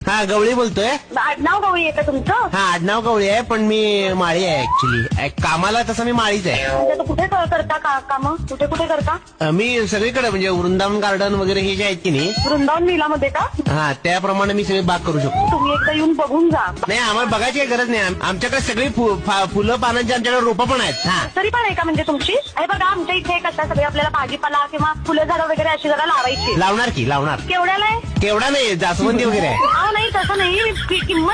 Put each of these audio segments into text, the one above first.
हा गवळी बोलतोय. आडनाव गवळी आहे का तुमचं? हा आडनाव गवळी आहे पण मी माळी आहे ऍक्च्युली. कामाला तसं मी माळीच आहे. म्हणजे आता कुठे करता काम? कुठे कुठे करता? मी सगळीकडे म्हणजे वृंदावन गार्डन वगैरे हे जे आहेत की नाही, वृंदावन विलामध्ये का? हा त्याप्रमाणे मी सगळी बाग करू शकतो. तुम्ही एकदा येऊन बघून जा. नाही आम्हाला बघायची काही गरज नाही. आमच्याकडे सगळी फुलं पानांची आमच्याकडे रोपं पण आहेत. हा तरी पण आहे का म्हणजे तुमची? हे बघा आमच्या इथे कसं सगळे आपल्याला भाजीपाला किंवा फुलं झाडं वगैरे अशी जरा लावायची. लावणार की लावणार. केवढ्याला आहे? केवढा नाही जास्वंदी वगैरे आहे. हा नाही तसं नाही,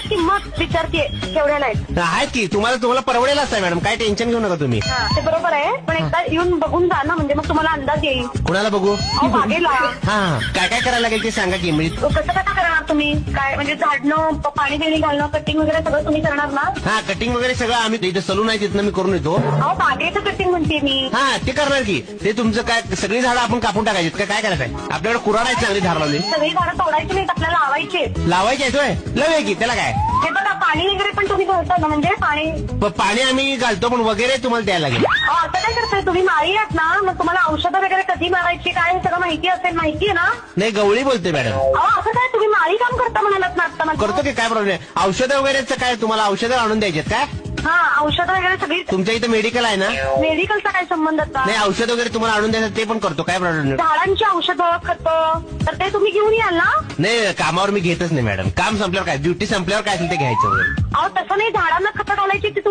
किंमत विचारते केवढ्याला आहे. आहेत की तुम्हाला परवडेल असतं मॅडम. काय टेन्शन घेऊ नका तुम्ही. हा ते बरोबर आहे, पण एकदा येऊन बघून जा ना, म्हणजे मग तुम्हाला अंदाज येईल. कुणाला बघू? अहो बागेला हा काय काय करायला लागेल ते सांगा की. म्हणजे कसं करणार तुम्ही? काय म्हणजे झाडणं, पाणी देणी घालणं, कटिंग वगैरे सगळं तुम्ही करणार ना? हा कटिंग वगैरे सगळं आम्ही इथे सलून आहे तिथनं मी करून येतो. अहो बागेचं कटिंग म्हणते मी. हा ते करणार की. ते तुमचं काय सगळी झाडं आपण कापून टाकायची काय करायचं आहे? आपल्याकडे कुराड आहे चांगली धार लावली. सगळी झाडं तोडायची नाहीत, आपल्याला लावायचे. लावायची आहे होय? लावूया की त्याला काय. हे बघा पाणी वगैरे पण तुम्ही घालता ना, म्हणजे पाणी. पाणी आम्ही घालतो पण वगैरे तुम्हाला द्यायला लागेल. असं काय करताय तुम्ही? माळी आहात ना, मग तुम्हाला औषधं वगैरे कधी मारायची काय हे सगळं माहिती असेल. माहिती आहे ना? नाही गवळी बोलते मॅडम. अहो असं काय तुम्ही माळी काम करता म्हणालात ना आता? करतो की काय प्रॉब्लेम आहे. औषधं वगैरेचं काय तुम्हाला औषधं आणून द्यायचे काय? हा औषधं वगैरे सगळी. तुमच्या इथे मेडिकल आहे ना? मेडिकलचा काय संबंध आता? नाही औषध वगैरे तुम्हाला आणून द्यायचं ते पण करतो काय प्रॉब्लेम नाही. झाडांची औषधं खतं तर ते तुम्ही घेऊन याल ना? नाही कामावर मी घेतच नाही मॅडम. काम संपल्यावर काय ड्युटी संपल्यावर काय असेल ते घ्यायचं वगैरे. अहो तसं नाही, झाडांना खतं घालायची ती तुम्ही